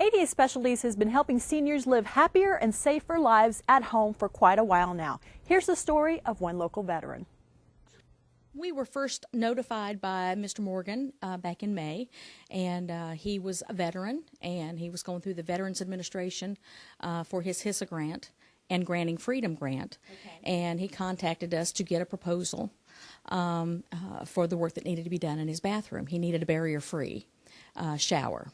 ADA Specialties has been helping seniors live happier and safer lives at home for quite a while now. Here's the story of one local veteran. We were first notified by Mr. Morgan back in May, and he was a veteran, and he was going through the Veterans Administration for his HISA grant and Granting Freedom grant, and he contacted us to get a proposal for the work that needed to be done in his bathroom. He needed a barrier-free shower.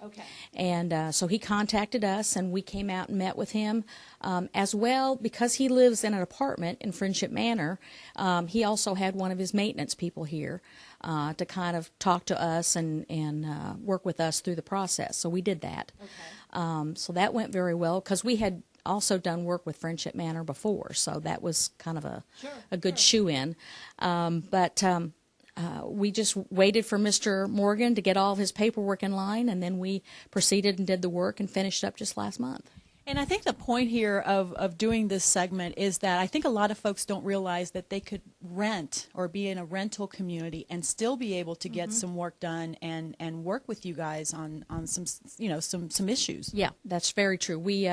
And so he contacted us, and we came out and met with him. As well, because he lives in an apartment in Friendship Manor, he also had one of his maintenance people here to kind of talk to us and work with us through the process. So we did that. So that went very well, because we had also done work with Friendship Manor before, so that was kind of a good shoe-in. We just waited for Mr. Morgan to get all of his paperwork in line, and then we proceeded and did the work and finished up just last month. And I think the point here of doing this segment is that I think a lot of folks don't realize that they could rent or be in a rental community and still be able to get some work done and work with you guys on some issues. Yeah, that's very true. We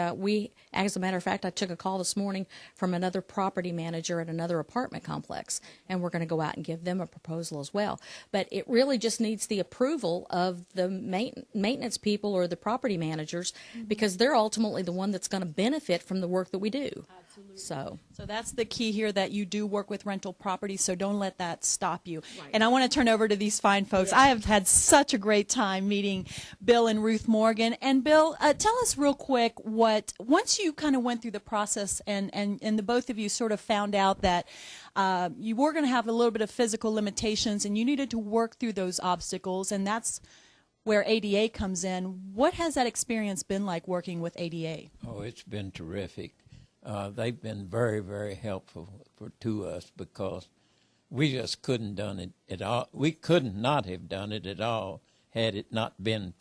as a matter of fact, I took a call this morning from another property manager at another apartment complex, and we're going to go out and give them a proposal as well. But it really just needs the approval of the maintenance people or the property managers, because they're ultimately the one that's going to benefit from the work that we do. Absolutely. So that's the key here, that you do work with rental properties, so don't let that stop you. Right. And I want to turn over to these fine folks. Yeah. I have had such a great time meeting Bill and Ruth Morgan. And Bill, tell us real quick, once you kind of went through the process and the both of you sort of found out that you were going to have a little bit of physical limitations and you needed to work through those obstacles, and that's where ADA comes in. What has that experience been like working with ADA? Oh, it's been terrific. They've been very, very helpful to us, because we just couldn't done it at all. We could not have done it at all had it not been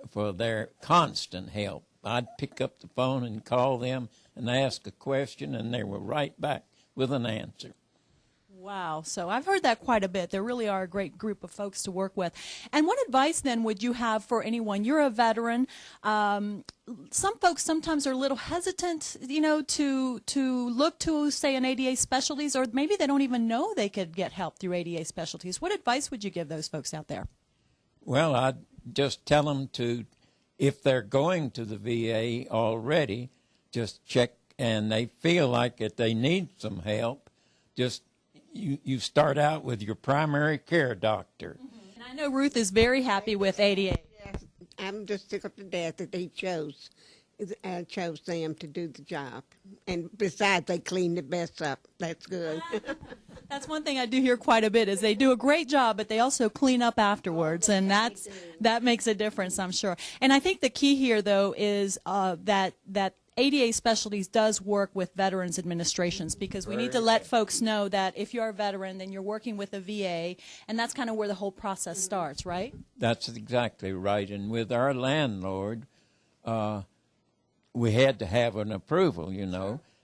for their constant help. I'd pick up the phone and call them and ask a question, and they were right back with an answer. Wow. So I've heard that quite a bit. They really are a great group of folks to work with. And what advice then would you have for anyone? You're a veteran. Some folks sometimes are a little hesitant, to look to, say, an ADA Specialties, or maybe they don't even know they could get help through ADA Specialties. What advice would you give those folks out there? Well, I'd just tell them to, if they're going to the VA already, just check, and they feel like that they need some help, just you start out with your primary care doctor. And I know Ruth is very happy with ADA. Yes, I'm just sick of the death that they chose them to do the job. And besides, they clean the mess up. That's good. That's one thing I do hear quite a bit, is they do a great job, but they also clean up afterwards, and that makes a difference, I'm sure. And I think the key here, though, is that ADA Specialties does work with Veterans Administrations, because we need to let folks know that if you're a veteran, then you're working with a VA, and that's kind of where the whole process starts, right? That's exactly right. And with our landlord, we had to have an approval,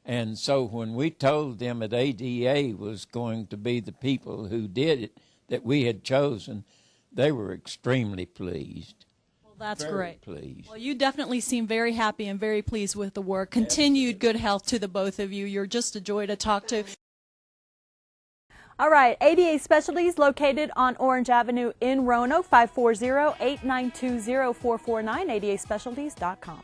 And so when we told them that ADA was going to be the people who did it, that we had chosen, they were extremely pleased. That's very great. Pleased. Well, you definitely seem very happy and very pleased with the work. Continued good health to the both of you. You're just a joy to talk to. All right, ADA Specialties, located on Orange Avenue in Roanoke, 540-892-0449, adaspecialties.com.